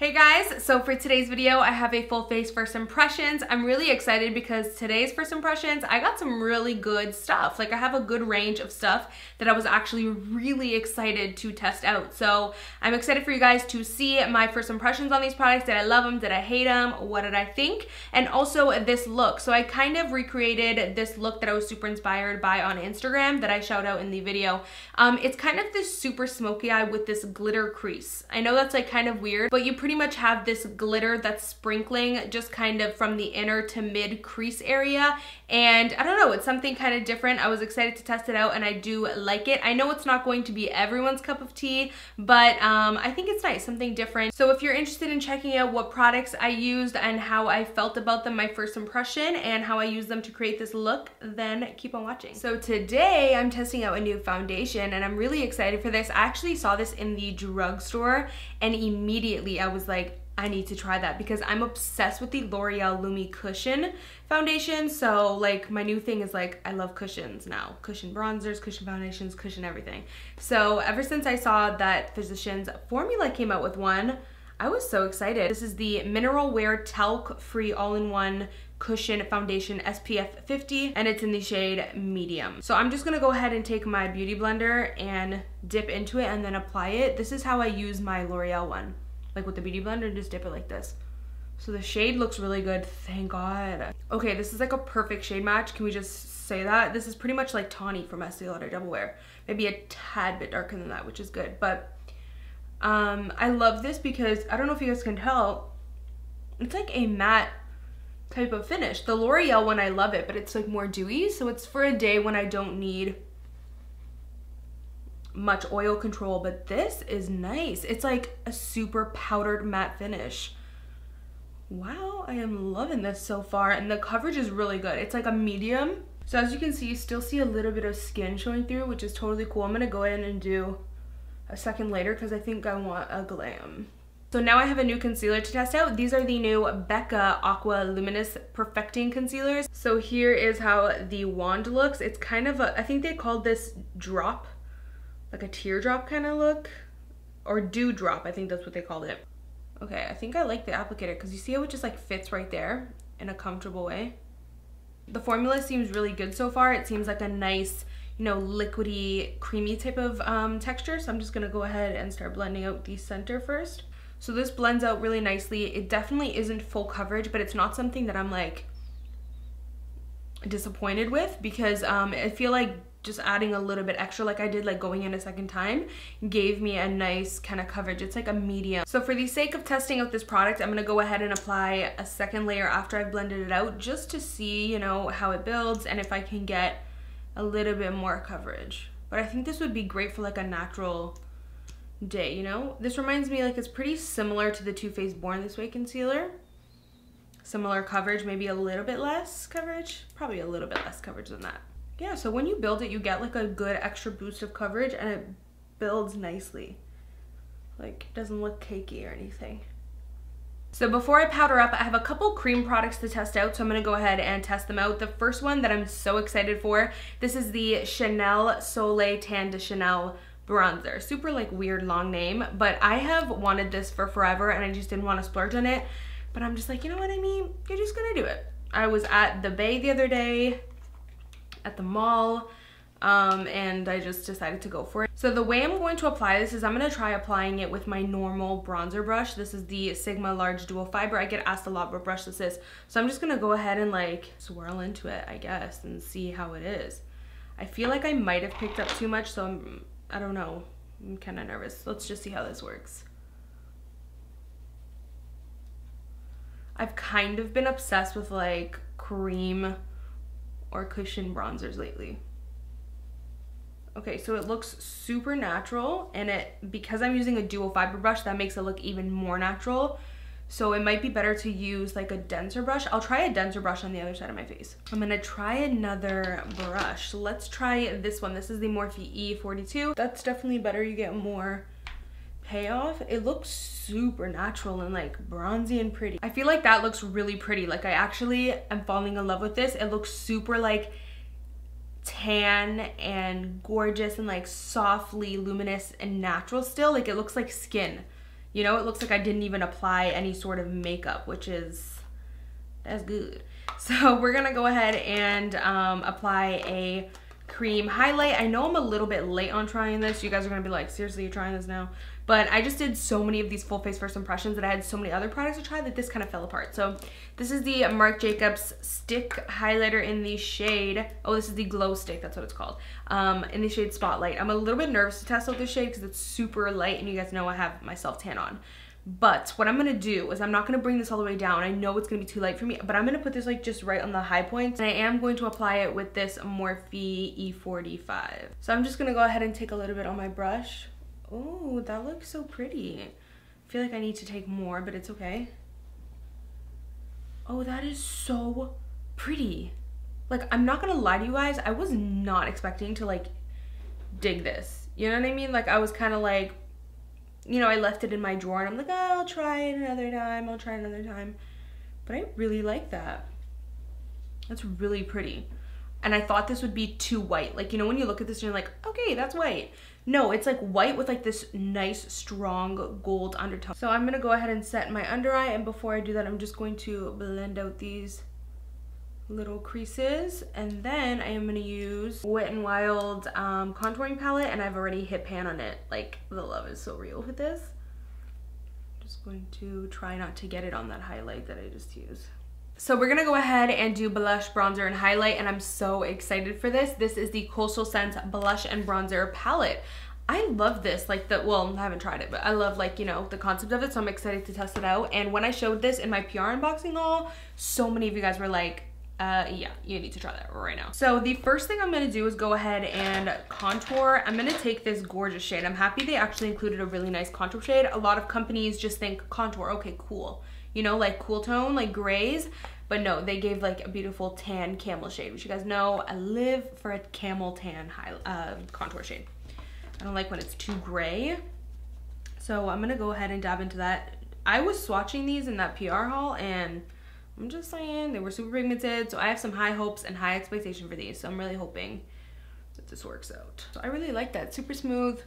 Hey guys, so for today's video, I have a full face first impressions. I'm really excited because today's first impressions, I got some really good stuff. Like I have a good range of stuff that I was actually really excited to test out. So I'm excited for you guys to see my first impressions on these products. Did I love them? Did I hate them? What did I think? And also this look. So I kind of recreated this look that I was super inspired by on Instagram that I shout out in the video. It's kind of this super smoky eye with this glitter crease. I know that's like kind of weird, but you pretty much have this glitter that's sprinkling just kind of from the inner to mid crease area, and I don't know, it's something kind of different. I was excited to test it out and I do like it. I know it's not going to be everyone's cup of tea, but I think it's nice, something different. So if you're interested in checking out what products I used and how I felt about them, my first impression, and how I used them to create this look, then keep on watching. So today I'm testing out a new foundation and I'm really excited for this. I actually saw this in the drugstore and immediately I was like, I need to try that because I'm obsessed with the L'Oreal Lumi Cushion foundation. So like my new thing is like, I love cushions now. Cushion bronzers, cushion foundations, cushion everything. So ever since I saw that Physicians Formula came out with one, I was so excited. This is the Mineral Wear Talc Free All-in-One Cushion Foundation SPF 50 and it's in the shade medium. So I'm just gonna go ahead and take my beauty blender and dip into it and then apply it. This is how I use my L'Oreal one. Like with the beauty blender, just dip it like this. So the shade looks really good, thank God. Okay, this is like a perfect shade match. Can we just say that? This is pretty much like Tawny from Estee Lauder Double Wear. Maybe a tad bit darker than that, which is good. But I love this because, I don't know if you guys can tell, it's like a matte type of finish. The L'Oreal one, I love it, but it's like more dewy. So it's for a day when I don't need much oil control, but this is nice. It's like a super powdered matte finish. Wow, I am loving this so far, and the coverage is really good. It's like a medium. So as you can see, you still see a little bit of skin showing through, which is totally cool. I'm gonna go ahead and do a second later because I think I want a glam. So now I have a new concealer to test out. These are the new Becca Aqua Luminous Perfecting Concealers. So here is how the wand looks. It's kind of a, I think they called this drop, like a teardrop kind of look, or dewdrop, I think that's what they called it. Okay, I think I like the applicator because you see how it just like fits right there in a comfortable way. The formula seems really good so far. It seems like a nice, you know, liquidy, creamy type of texture. So I'm just gonna go ahead and start blending out the center first. So this blends out really nicely. It definitely isn't full coverage, but it's not something that I'm like disappointed with because I feel like just adding a little bit extra like I did, like going in a second time, gave me a nice kind of coverage. It's like a medium. So for the sake of testing out this product, I'm gonna go ahead and apply a second layer after I've blended it out just to see, you know, how it builds and if I can get a little bit more coverage. But I think this would be great for like a natural day, you know? This reminds me, like, it's pretty similar to the Too Faced Born This Way concealer. Similar coverage, maybe a little bit less coverage, probably a little bit less coverage than that. Yeah, so when you build it, you get like a good extra boost of coverage and it builds nicely. Like, it doesn't look cakey or anything. So before I powder up, I have a couple cream products to test out, so I'm gonna go ahead and test them out. The first one that I'm so excited for, this is the Chanel Soleil Tan de Chanel bronzer. Super like weird long name, but I have wanted this for forever and I just didn't want to splurge on it. But I'm just like, you know what I mean? You're just gonna do it. I was at the Bay the other day, at the mall, and I just decided to go for it. So the way I'm going to apply this is I'm going to try applying it with my normal bronzer brush. This is the Sigma Large Dual Fiber. I get asked a lot what brush this is. So I'm just going to go ahead and like swirl into it, I guess, and see how it is. I feel like I might have picked up too much, so I don't know. I'm kind of nervous. Let's just see how this works. I've kind of been obsessed with like cream or cushion bronzers lately. Okay, so it looks super natural, and because I'm using a dual fiber brush, that makes it look even more natural. So it might be better to use like a denser brush. I'll try a denser brush on the other side of my face. I'm gonna try another brush. So let's try this one. This is the Morphe E42. That's definitely better. You get more payoff. It looks super natural and like bronzy and pretty. I feel like that looks really pretty. Like I actually am falling in love with this. It looks super like tan and gorgeous and like softly luminous and natural still. Like it looks like skin. You know, it looks like I didn't even apply any sort of makeup, which is, that's good. So we're gonna go ahead and apply a cream highlight. I know I'm a little bit late on trying this. You guys are gonna be like, seriously, you're trying this now? But I just did so many of these full face first impressions that I had so many other products to try that this kind of fell apart. So this is the Marc Jacobs stick highlighter in the shade, oh, this is the glow stick, that's what it's called, in the shade Spotlight. I'm a little bit nervous to test out this shade because it's super light, and you guys know I have my self tan on. But what I'm gonna do is I'm not gonna bring this all the way down. I know it's gonna be too light for me, but I'm gonna put this like just right on the high points. And I am going to apply it with this Morphe E45. So I'm just gonna go ahead and take a little bit on my brush. Oh, that looks so pretty. I feel like I need to take more, but it's okay. Oh, that is so pretty. Like, I'm not gonna lie to you guys, I was not expecting to like dig this. You know what I mean? Like, I was kind of like, you know, I left it in my drawer and I'm like, oh, I'll try it another time, I'll try it another time. But I really like that. That's really pretty. And I thought this would be too white. Like, you know, when you look at this and you're like, okay, that's white. No, it's like white with like this nice, strong gold undertone. So I'm gonna go ahead and set my under eye, and before I do that, I'm just going to blend out these little creases, and then I am gonna use Wet n Wild contouring palette, and I've already hit pan on it. Like, the love is so real with this. Just going to try not to get it on that highlight that I just used. So we're gonna go ahead and do blush, bronzer, and highlight, and I'm so excited for this. This is the Coastal Scents Blush and Bronzer Palette. I love this, like well, I haven't tried it, but I love, like, you know, the concept of it, so I'm excited to test it out. And when I showed this in my PR unboxing haul, so many of you guys were like, yeah, you need to try that right now. So the first thing I'm gonna do is go ahead and contour. I'm gonna take this gorgeous shade. I'm happy they actually included a really nice contour shade. A lot of companies just think contour, okay, cool. You know, like cool tone, like grays, but no, they gave like a beautiful tan camel shade, which you guys know, I live for a camel tan contour shade. I don't like when it's too gray. So I'm gonna go ahead and dab into that. I was swatching these in that PR haul, and I'm just saying, they were super pigmented, so I have some high hopes and high expectation for these, so I'm really hoping that this works out. So I really like that, super smooth.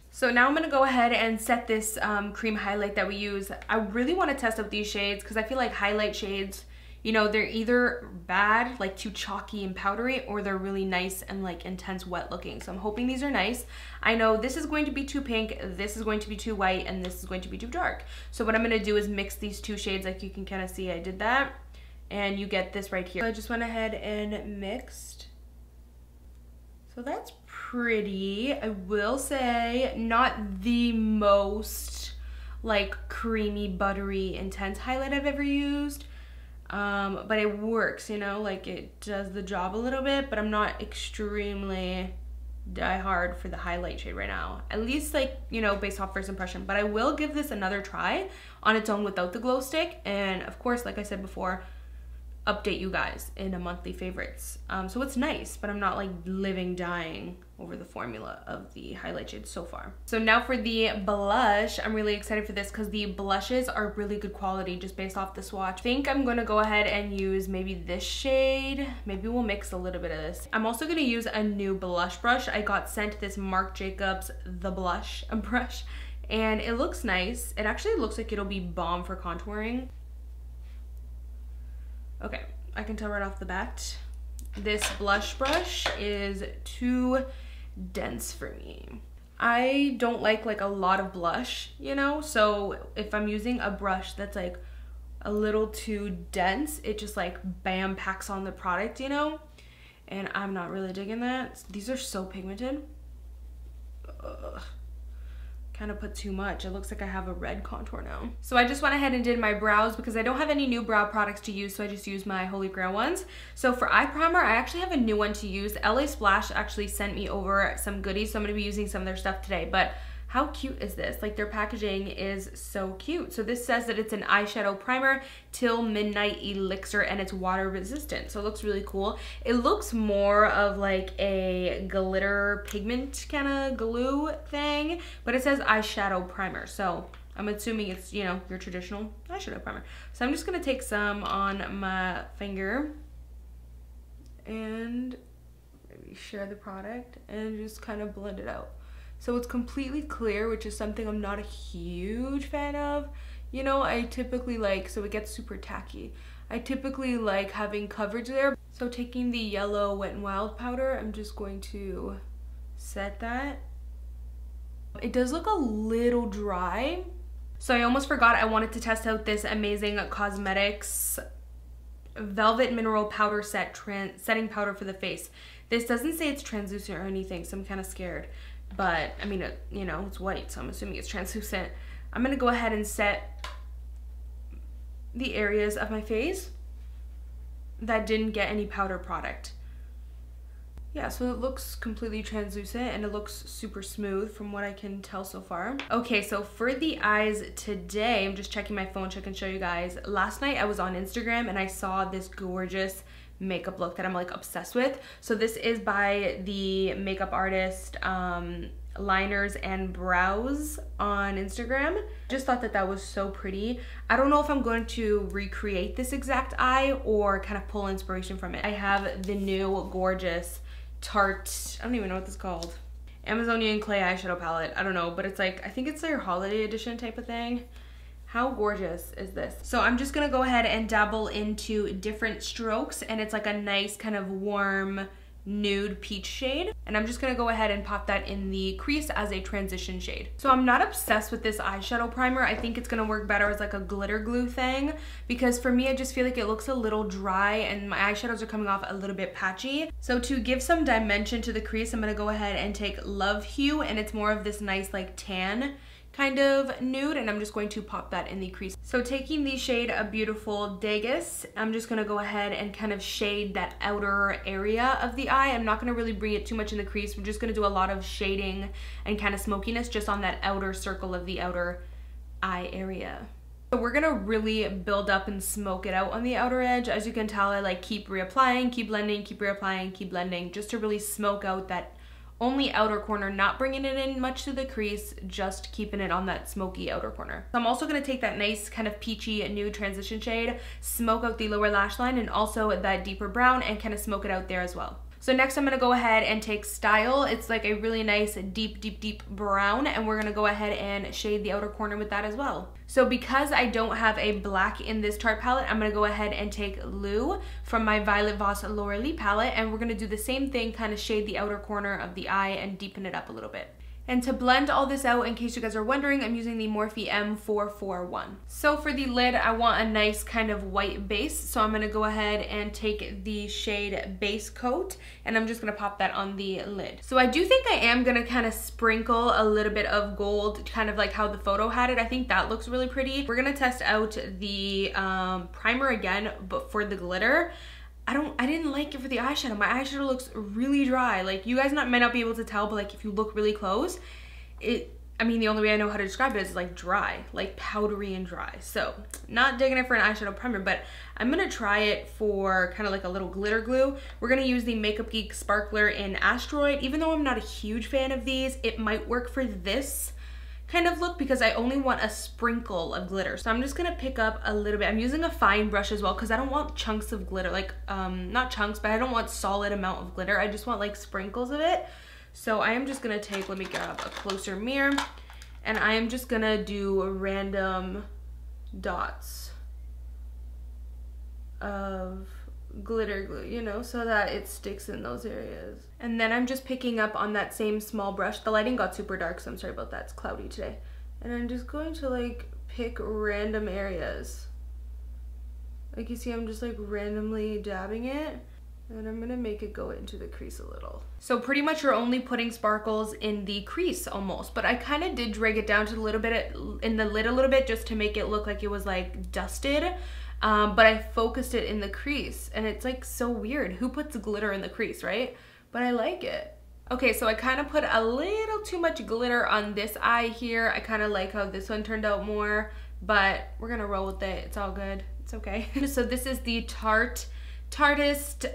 So now I'm gonna go ahead and set this cream highlight that we use. I really wanna test out these shades because I feel like highlight shades, you know, they're either bad, like too chalky and powdery, or they're really nice and like intense wet looking. So I'm hoping these are nice. I know this is going to be too pink, this is going to be too white, and this is going to be too dark. So what I'm gonna do is mix these two shades, like you can kind of see I did that, and you get this right here. So I just went ahead and mixed. So that's pretty. I will say, not the most like creamy, buttery, intense highlight I've ever used. But it works, you know, like it does the job a little bit, but I'm not extremely die hard for the highlight shade right now, at least, like, you know, based off first impression. But I will give this another try on its own without the glow stick, and of course, like I said before, update you guys in a monthly favorites. So it's nice, but I'm not like living, dying over the formula of the highlight shade so far. So now for the blush, I'm really excited for this because the blushes are really good quality just based off the swatch. I think I'm gonna go ahead and use maybe this shade. Maybe we'll mix a little bit of this. I'm also gonna use a new blush brush. I got sent this Marc Jacobs The Blush brush, and it looks nice. It actually looks like it'll be bomb for contouring. Okay, I can tell right off the bat, this blush brush is too dense for me. I don't like a lot of blush, you know? So if I'm using a brush that's like a little too dense, it just like bam packs on the product, you know? And I'm not really digging that. These are so pigmented. Ugh. Kind of put too much. It looks like I have a red contour now. So I just went ahead and did my brows because I don't have any new brow products to use, so I just used my Holy Grail ones. So for eye primer, I actually have a new one to use. LA Splash actually sent me over some goodies, so I'm gonna be using some of their stuff today. But how cute is this? Like, their packaging is so cute. So this says that it's an eyeshadow primer, Till Midnight Elixir, and it's water resistant. So it looks really cool. It looks more of like a glitter pigment kind of glue thing, but it says eyeshadow primer. So I'm assuming it's, you know, your traditional eyeshadow primer. So I'm just gonna take some on my finger and maybe share the product and just kind of blend it out. So it's completely clear, which is something I'm not a huge fan of. You know, I typically like, so it gets super tacky. I typically like having coverage there. So taking the yellow Wet n Wild powder, I'm just going to set that. It does look a little dry. So I almost forgot, I wanted to test out this amazing Cosmetics Velvet Mineral Powder Set setting powder for the face. This doesn't say it's translucent or anything, so I'm kind of scared. But I mean, you know, it's white, so I'm assuming it's translucent. I'm gonna go ahead and set the areas of my face that didn't get any powder product. Yeah, so it looks completely translucent and it looks super smooth from what I can tell so far. Okay, so for the eyes today, I'm just checking my phone so I can show you guys. Last night I was on Instagram and I saw this gorgeous makeup look that I'm like obsessed with. So this is by the makeup artist Liners and Brows on Instagram. Just thought that that was so pretty. I don't know if I'm going to recreate this exact eye or kind of pull inspiration from it. I have the new gorgeous Tarte, I don't even know what this is called, Amazonian Clay eyeshadow palette. I don't know, but it's like, I think it's their holiday edition type of thing. How gorgeous is this? So I'm just gonna go ahead and dabble into different strokes, and it's like a nice kind of warm nude peach shade, and I'm just gonna go ahead and pop that in the crease as a transition shade. So I'm not obsessed with this eyeshadow primer. I think it's gonna work better as like a glitter glue thing, because for me I just feel like it looks a little dry and my eyeshadows are coming off a little bit patchy. So to give some dimension to the crease, I'm gonna go ahead and take Love Hue, and it's more of this nice like tan kind of nude, and I'm just going to pop that in the crease. So taking the shade A Beautiful Degas, I'm just gonna go ahead and kind of shade that outer area of the eye. I'm not gonna really bring it too much in the crease. We're just gonna do a lot of shading and kind of smokiness just on that outer circle of the outer eye area. So we're gonna really build up and smoke it out on the outer edge. As you can tell, I like keep reapplying, keep blending, keep reapplying, keep blending, just to really smoke out that only outer corner, not bringing it in much to the crease, just keeping it on that smoky outer corner. So I'm also gonna take that nice kind of peachy nude transition shade, smoke out the lower lash line and also that deeper brown, and kind of smoke it out there as well. So next I'm gonna go ahead and take Style. It's like a really nice deep brown, and we're gonna go ahead and shade the outer corner with that as well. So because I don't have a black in this Tarte palette, I'm gonna go ahead and take Lou from my Violet Voss Laura palette, and we're gonna do the same thing, kind of shade the outer corner of the eye and deepen it up a little bit. And to blend all this out, in case you guys are wondering, I'm using the Morphe M441. So for the lid, I want a nice kind of white base. So I'm gonna go ahead and take the shade Base Coat, and I'm just gonna pop that on the lid. So I do think I am gonna kind of sprinkle a little bit of gold, kind of like how the photo had it. I think that looks really pretty. We're gonna test out the primer again, but for the glitter. I didn't like it for the eyeshadow. My eyeshadow looks really dry. Like, you guys might not be able to tell, but like if you look really close, I mean, the only way I know how to describe it is like dry, like powdery and dry. So not digging it for an eyeshadow primer, but I'm gonna try it for kind of like a little glitter glue. We're gonna use the Makeup Geek Sparkler in Asteroid. Even though I'm not a huge fan of these, it might work for this kind of look because I only want a sprinkle of glitter. So I'm just gonna pick up a little bit. I'm using a fine brush as well because I don't want chunks of glitter, like not chunks, but I don't want solid amount of glitter. I just want like sprinkles of it. So I am just gonna take, let me grab a closer mirror, and I am just gonna do random dots of glitter glue, you know, so that it sticks in those areas. And then I'm just picking up on that same small brush. The lighting got super dark, so I'm sorry about that. It's cloudy today. And I'm just going to like pick random areas. Like you see, I'm just like randomly dabbing it, and I'm gonna make it go into the crease a little. So pretty much you're only putting sparkles in the crease almost, but I kind of did drag it down to a little bit in the lid a little bit just to make it look like it was like dusted. But I focused it in the crease, and it's like so weird. Who puts glitter in the crease, right? But I like it. Okay, so I kind of put a little too much glitter on this eye here. I kind of like how this one turned out more, but we're gonna roll with it. It's all good. It's okay. So this is the Tarte Tartist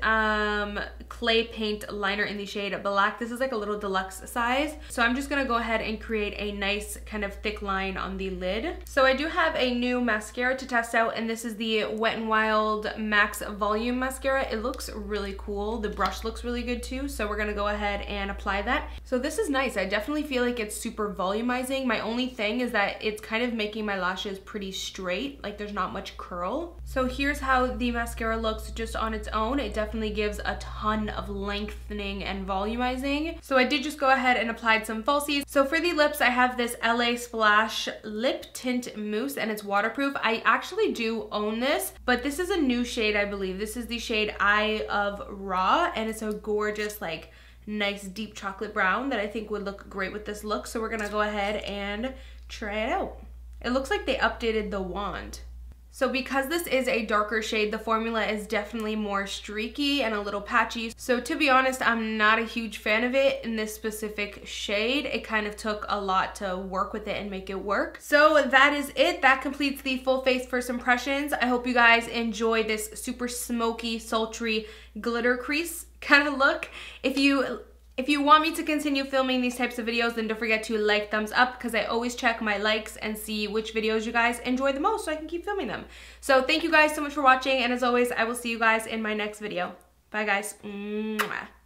clay paint liner in the shade Black. This is like a little deluxe size. So I'm just gonna go ahead and create a nice kind of thick line on the lid. So I do have a new mascara to test out, and this is the Wet n Wild Max Volume Mascara. It looks really cool. The brush looks really good too, so we're gonna go ahead and apply that. So this is nice. I definitely feel like it's super volumizing. My only thing is that it's kind of making my lashes pretty straight, like there's not much curl. So here's how the mascara looks just on its own. It definitely gives a ton of lengthening and volumizing. So I did just go ahead and applied some falsies. So for the lips, I have this LA Splash Lip Tint Mousse, and it's waterproof. I actually do own this, but this is a new shade, I believe. This is the shade Eye of Raw, and it's a gorgeous, like, nice deep chocolate brown that I think would look great with this look. So we're gonna go ahead and try it out. It looks like they updated the wand. So because this is a darker shade, the formula is definitely more streaky and a little patchy. So to be honest, I'm not a huge fan of it in this specific shade. It kind of took a lot to work with it and make it work. So that is it. That completes the full face first impressions. I hope you guys enjoy this super smoky, sultry glitter crease kind of look. If you want me to continue filming these types of videos, then don't forget to like, thumbs up, because I always check my likes and see which videos you guys enjoy the most so I can keep filming them. So thank you guys so much for watching, and as always, I will see you guys in my next video. Bye guys. Mwah.